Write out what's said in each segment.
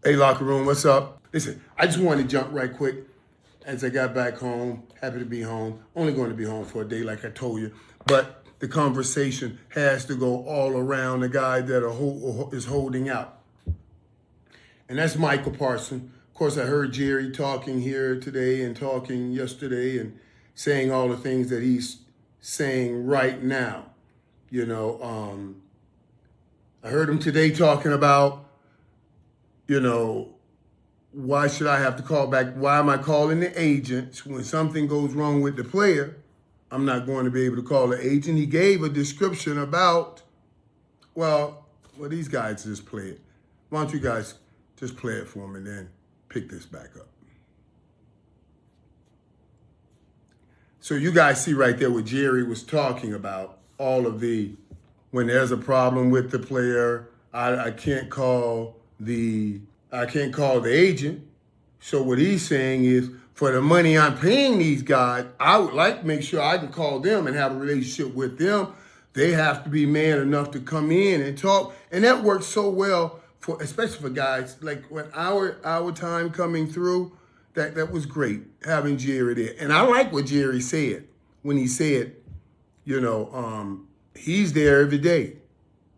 Hey, locker room, what's up? Listen, I just wanted to jump right quick as I got back home. Happy to be home. Only going to be home for a day, like I told you. But the conversation has to go all around the guy that is holding out. And that's Micah Parsons. Of course, I heard Jerry talking here today and talking yesterday and saying all the things that he's saying right now. You know, I heard him today talking about, why should I have to call back? Why am I calling the agents when something goes wrong with the player? I'm not going to be able to call the agent. He gave a description about, these guys just play it. Why don't you guys just play it for me and then pick this back up? So you guys see right there what Jerry was talking about, all of when there's a problem with the player, I can't call the agent. So what he's saying is, for the money I'm paying these guys, I would like to make sure I can call them and have a relationship with them. They have to be man enough to come in and talk. And that works so well especially for guys like when our time coming through, that was great having Jerry there. And I like what Jerry said when he said, he's there every day.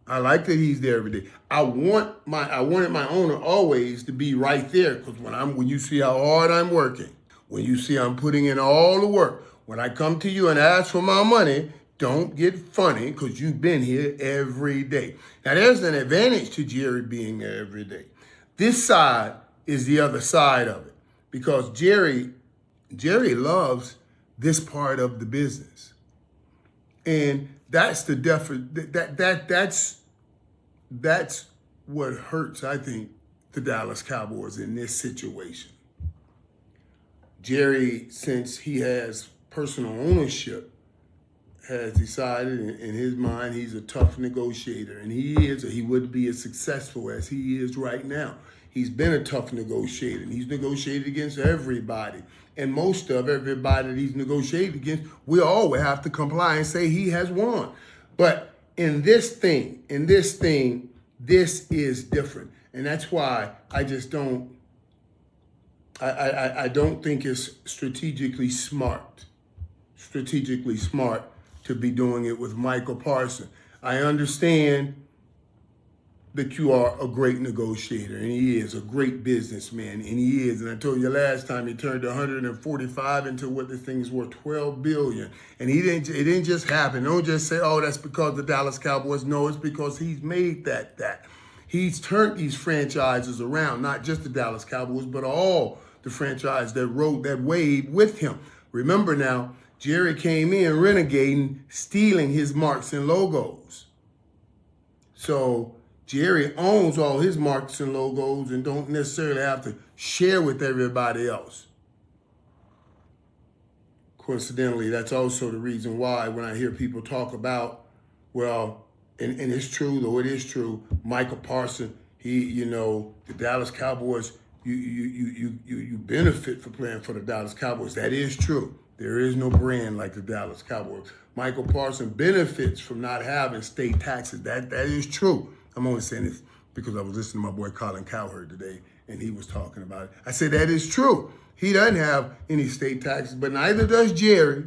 I like that he's there every day. I wanted my owner always to be right there, because when you see how hard I'm working, when you see I'm putting in all the work, when I come to you and ask for my money, don't get funny, because you've been here every day. Now there's an advantage to Jerry being there every day. This side is the other side of it, because Jerry loves this part of the business. And that's the that's what hurts, I think, the Dallas Cowboys in this situation. Jerry, since he has personal ownership, has decided in his mind he's a tough negotiator, and he would be as successful as he is right now. He's been a tough negotiator, and he's negotiated against everybody. And most of everybody that he's negotiated against, we all would have to comply and say he has won. But in this thing, this is different. And that's why I just don't, I don't think it's strategically smart to be doing it with Micah Parsons. I understand that you are a great negotiator, and he is a great businessman, and he is. And I told you last time, he turned 145 into what the thing is worth, $12 billion. And it didn't just happen. Don't just say, oh, that's because the Dallas Cowboys. No, it's because he's made that. He's turned these franchises around, not just the Dallas Cowboys, but all the franchise that rode that wave with him. Remember now, Jerry came in renegading, stealing his marks and logos. So Jerry owns all his marks and logos and don't necessarily have to share with everybody else. Coincidentally, that's also the reason why when I hear people talk about, and it's true, though it is true, Micah Parsons, the Dallas Cowboys, you benefit for playing for the Dallas Cowboys. That is true. There is no brand like the Dallas Cowboys. Michael Parsons benefits from not having state taxes. That is true. I'm only saying this because I was listening to my boy Colin Cowherd today, and he was talking about it. I said that is true. He doesn't have any state taxes, but neither does Jerry.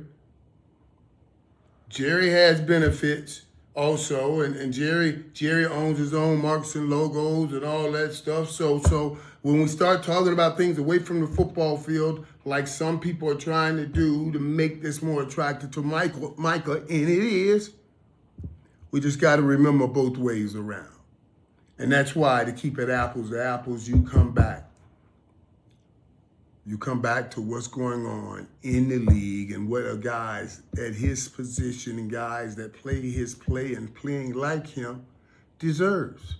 Jerry has benefits also, and Jerry owns his own marks and logos and all that stuff. So when we start talking about things away from the football field, like some people are trying to do to make this more attractive to Micah, and it is, we just got to remember both ways around. And that's why, to keep it apples to apples, you come back. You come back to what's going on in the league and what are guys at his position and guys that play his play and playing like him deserves.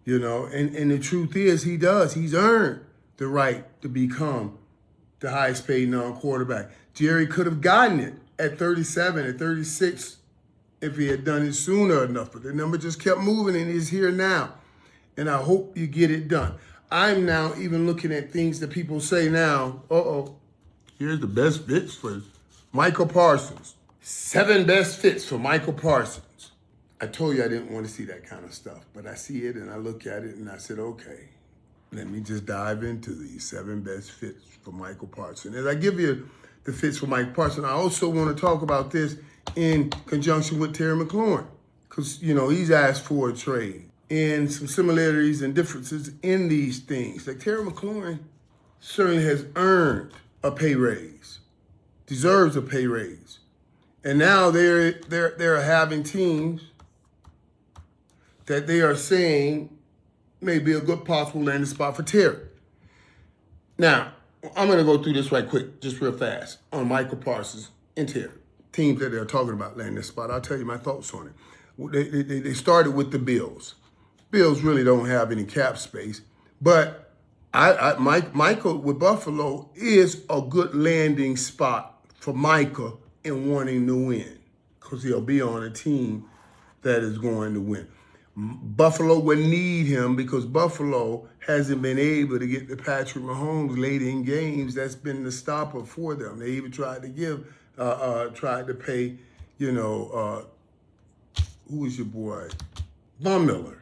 And the truth is he does. He's earned the right to become the highest paid non-quarterback. Jerry could have gotten it at 37, at 36, if he had done it sooner enough. But the number just kept moving, and he's here now. And I hope you get it done. I'm now even looking at things that people say now, here's the best fits for Micah Parsons. 7 best fits for Micah Parsons. I told you I didn't want to see that kind of stuff, but I see it and I look at it and I said, okay, let me just dive into these 7 best fits for Micah Parsons. As I give you the fits for Micah Parsons, I also want to talk about this in conjunction with Terry McLaurin, because, you know, he's asked for a trade and some similarities and differences in these things. Like Terry McLaurin certainly has earned a pay raise, deserves a pay raise. And now they're having teams that they are saying may be a good possible landing spot for Terry. Now, I'm going to go through this right quick, just real fast, on Micah Parsons and Terry, teams that they're talking about landing this spot. I'll tell you my thoughts on it. They started with the Bills. Bills really don't have any cap space, but Micah with Buffalo is a good landing spot for Micah in wanting to win, because he'll be on a team that is going to win. Buffalo would need him because Buffalo hasn't been able to get to Patrick Mahomes late in games. That's been the stopper for them. They even tried to pay, who was your boy? Von Miller.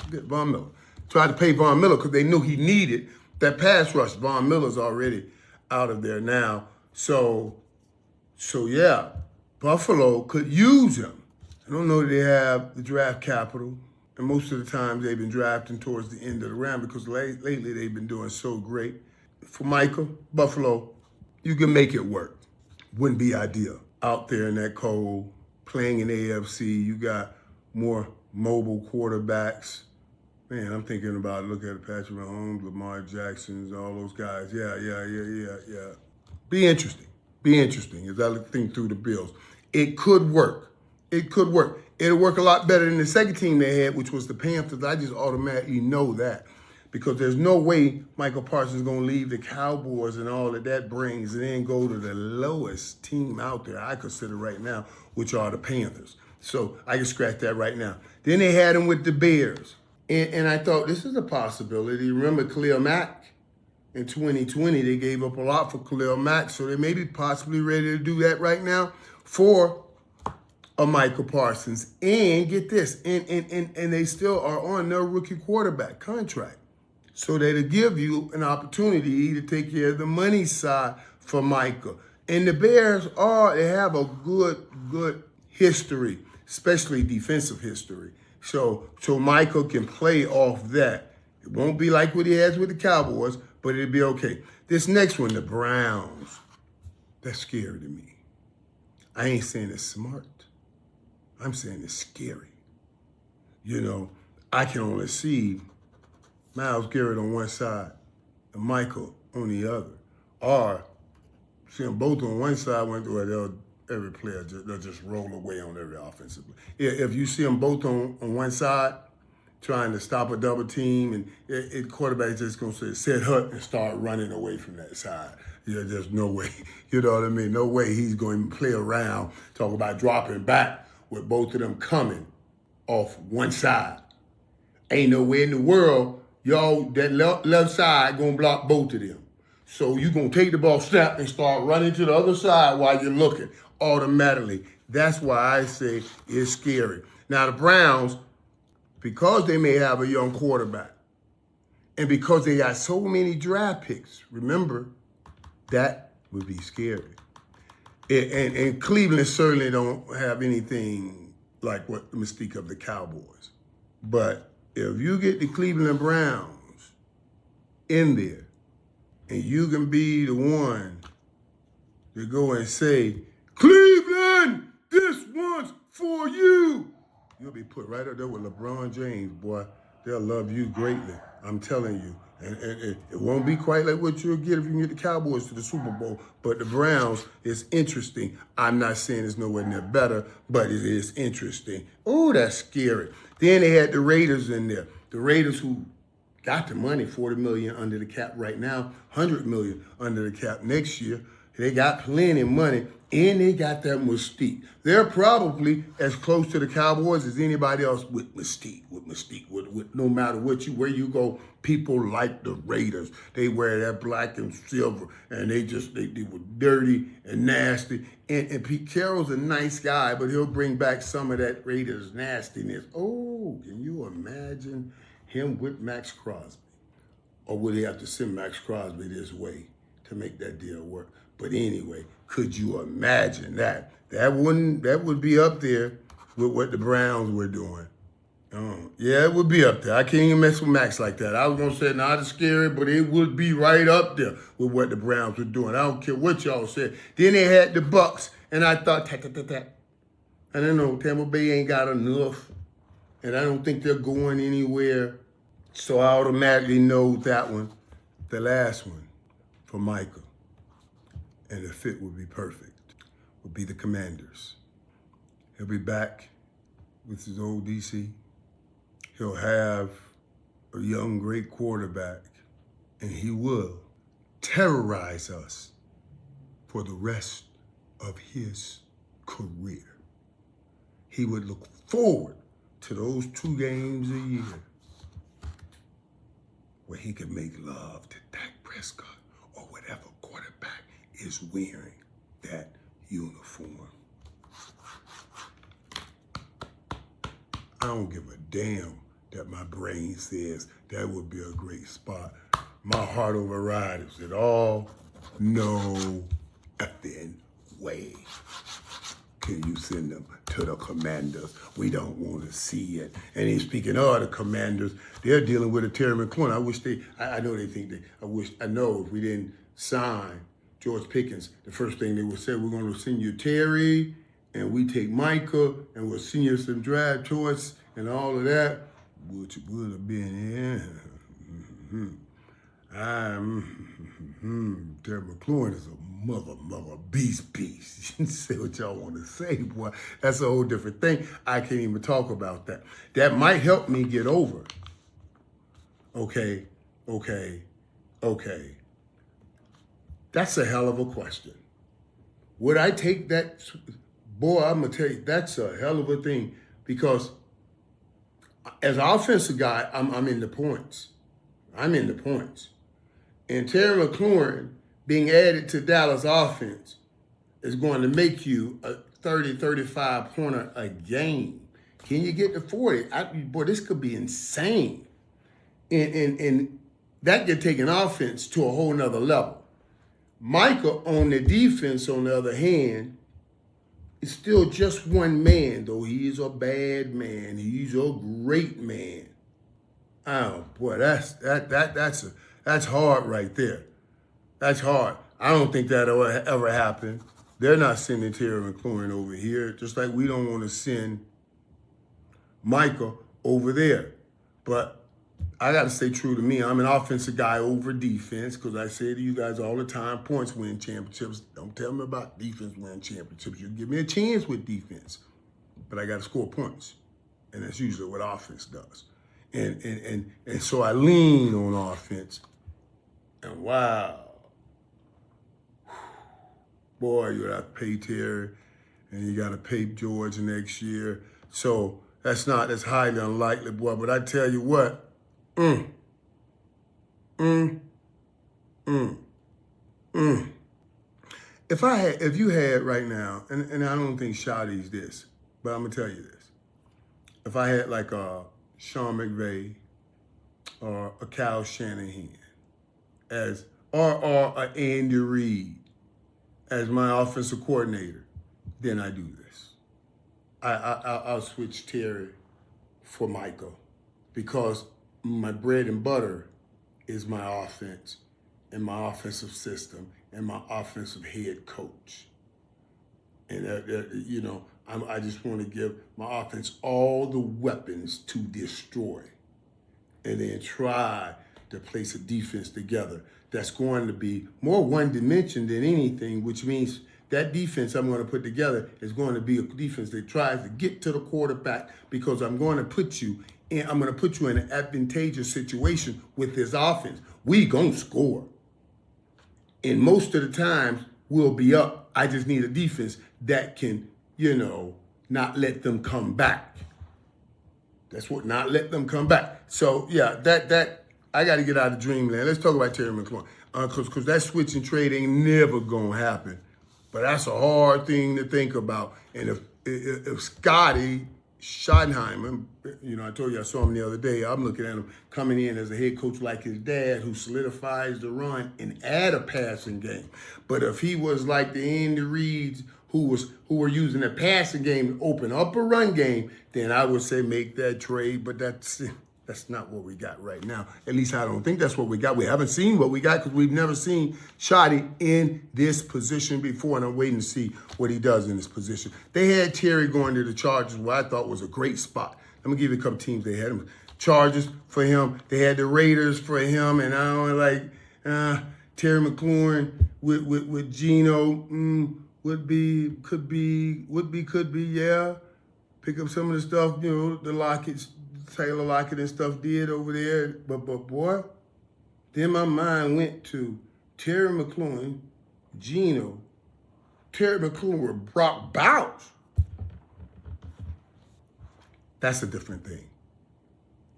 Von Miller. Tried to pay Von Miller because they knew he needed that pass rush. Von Miller's already out of there now. So yeah, Buffalo could use him. I don't know that they have the draft capital. And most of the times they've been drafting towards the end of the round because lately they've been doing so great. For Micah, Buffalo, you can make it work. Wouldn't be ideal. Out there in that cold, playing in AFC, you got more mobile quarterbacks. Man, I'm thinking about looking at Patrick Mahomes, Lamar Jackson, all those guys. Yeah. Be interesting as I think through the Bills. It could work. It'll work a lot better than the second team they had, which was the Panthers. I just automatically know that, because there's no way Micah Parsons is going to leave the Cowboys and all that brings and then go to the lowest team out there I consider right now, which are the Panthers. So I can scratch that right now. Then they had him with the Bears. And I thought, this is a possibility. Remember Khalil Mack? In 2020, they gave up a lot for Khalil Mack, so they may be possibly ready to do that right now for a Micah Parsons. And get this, and they still are on their rookie quarterback contract. So that'll give you an opportunity to take care of the money side for Micah. And the Bears they have a good history, especially defensive history. So Micah can play off that. It won't be like what he has with the Cowboys, but it'll be okay. This next one, the Browns, that's scary to me. I ain't saying it's smart. I'm saying it's scary. I can only see Myles Garrett on one side and Michael on the other. Or see them both on one side, every player, they'll just roll away on every offensive play. If you see them both on one side, trying to stop a double team, and quarterback's just going to say, set hut and start running away from that side. There's no way. You know what I mean? No way he's going to play around, talk about dropping back with both of them coming off one side. Ain't no way in the world, that left side going to block both of them. So you're going to take the ball, snap, and start running to the other side while you're looking automatically. That's why I say it's scary. Now, the Browns, because they may have a young quarterback, and because they got so many draft picks, remember, that would be scary. And Cleveland certainly don't have anything like what the mystique of the Cowboys. But if you get the Cleveland Browns in there, and you can be the one to go and say, Cleveland, this one's for you. You'll be put right up there with LeBron James, boy. They'll love you greatly. I'm telling you. And it won't be quite like what you'll get if you can get the Cowboys to the Super Bowl. But the Browns is interesting. I'm not saying it's nowhere near better, but it is interesting. Oh, that's scary. Then they had the Raiders in there. The Raiders who got the money, $40 million under the cap right now, $100 million under the cap next year. They got plenty of money, and they got that mystique. They're probably as close to the Cowboys as anybody else with mystique. With no matter where you go, people like the Raiders. They wear that black and silver, and they were dirty and nasty. And Pete Carroll's a nice guy, but he'll bring back some of that Raiders nastiness. Oh, can you imagine him with Max Crosby? Or would he have to send Max Crosby this way to make that deal work? But anyway, could you imagine that? That would be up there with what the Browns were doing. Yeah, it would be up there. I can't even mess with Max like that. I was gonna say not as scary, but it would be right up there with what the Browns were doing. I don't care what y'all said. Then they had the Bucks, and I thought, and I know Tampa Bay ain't got enough, and I don't think they're going anywhere. So I automatically know that one, the last one, for Micah, and the fit would be perfect, would be the Commanders. He'll be back with his old DC. He'll have a young, great quarterback, and he will terrorize us for the rest of his career. He would look forward to those 2 games a year where he could make love to Dak Prescott or whatever quarterback is wearing that uniform. I don't give a damn that my brain says that would be a great spot. My heart overrides it all. No effing way can you send them to the Commanders. We don't want to see it. And then speaking of the Commanders, they're dealing with a Terry McLaurin. I know if we didn't sign George Pickens, the first thing they would say, we're going to send you Terry, and we take Micah, and we'll send you some draft choice and all of that, which would have been, Terry McLaurin is a mother beast. Say what y'all want to say, boy. That's a whole different thing. I can't even talk about that. That might help me get over. Okay. That's a hell of a question. Would I take that? Boy, I'm going to tell you, that's a hell of a thing, because as an offensive guy, I'm in the points. And Terry McLaurin being added to Dallas offense is going to make you a 30, 35 pointer a game. Can you get to 40? Boy, this could be insane. And that could take an offense to a whole nother level. Micah on the defense, on the other hand, is still just one man, though he is a bad man. He's a great man. Oh boy, that's hard right there. That's hard. I don't think that'll ever happen. They're not sending Terry McLaurin over here, just like we don't want to send Micah over there. But I got to stay true to me. I'm an offensive guy over defense, because I say to you guys all the time, points win championships. Don't tell me about defense win championships. You give me a chance with defense, but I got to score points. And that's usually what offense does. And so I lean on offense. And wow, boy, you got to pay Terry, and you got to pay George next year. So that's highly unlikely, boy. But I tell you what, If you had right now, and I don't think Shotty's this, but I'm gonna tell you this. If I had like a Sean McVay or a Kyle Shanahan or a Andy Reid as my offensive coordinator, then I do this. I'll switch Terry for Micah, because my bread and butter is my offense and my offensive system and my offensive head coach. And, I just want to give my offense all the weapons to destroy, and then try to place a defense together that's going to be more one dimension than anything, which means that defense I'm going to put together is going to be a defense that tries to get to the quarterback, because I'm going to put you in an advantageous situation with this offense. We gonna score. And most of the times, will be up. I just need a defense that can, not let them come back. That's what, not let them come back. So yeah, that I got to get out of dreamland. Let's talk about Terry McLaurin, because that switch and trade ain't never gonna happen. But that's a hard thing to think about. And if Scotty Schottenheimer, I told you I saw him the other day. I'm looking at him coming in as a head coach like his dad, who solidifies the run and add a passing game. But if he was like the Andy Reeds, who were using the passing game to open up a run game, then I would say make that trade. But that's not what we got right now. At least I don't think that's what we got. We haven't seen what we got because we've never seen Shotty in this position before, and I'm waiting to see what he does in this position. They had Terry going to the Chargers, what I thought was a great spot. Let me give you a couple teams they had him. Chargers for him. They had the Raiders for him, and I don't Terry McLaurin with Geno. Could be, yeah. Pick up some of the stuff, the Lockett's, Taylor Lockett and stuff did over there. But boy, then my mind went to Terry McLaurin, Geno, Terry McLaurin with Brock Bowers. That's a different thing.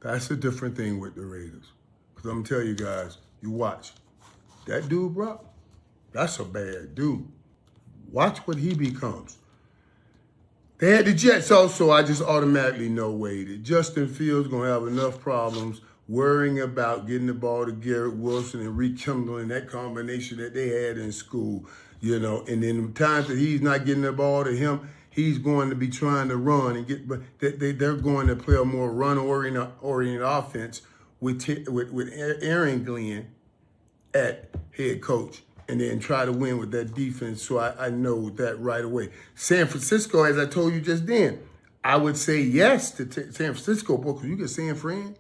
That's a different thing with the Raiders. Because I'm going to tell you guys, you watch. That dude, Brock, that's a bad dude. Watch what he becomes. They had the Jets also. I just automatically know, that Justin Fields going to have enough problems worrying about getting the ball to Garrett Wilson and rekindling that combination that they had in school, And then the times that he's not getting the ball to him, he's going to be trying to run and get. But they're going to play a more run-oriented offense with Aaron Glenn at head coach, and then try to win with that defense. So I know that right away. San Francisco, as I told you just then, I would say yes to San Francisco, because you get San Fran,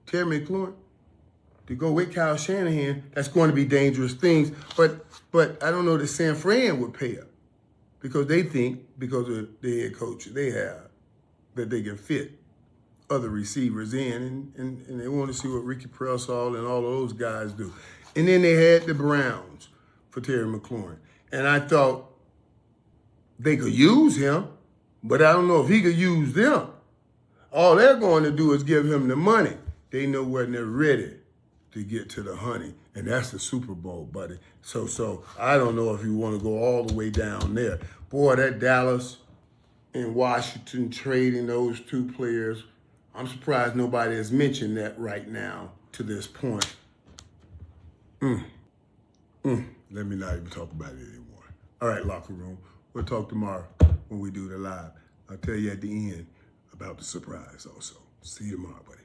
Terry McLaurin, to go with Kyle Shanahan. That's going to be dangerous things. But I don't know that San Fran would pay up, because they think, because of the head coach they have, that they can fit other receivers in, and they want to see what Ricky Prelsall and all of those guys do. And then they had the Browns for Terry McLaurin. And I thought they could use him, but I don't know if he could use them. All they're going to do is give him the money. They know when they're ready to get to the honey, and that's the Super Bowl, buddy. So I don't know if you want to go all the way down there. Boy, that Dallas and Washington trading those two players, I'm surprised nobody has mentioned that right now to this point. Let me not even talk about it anymore. All right, locker room. We'll talk tomorrow when we do the live. I'll tell you at the end about the surprise also. See you tomorrow, buddy.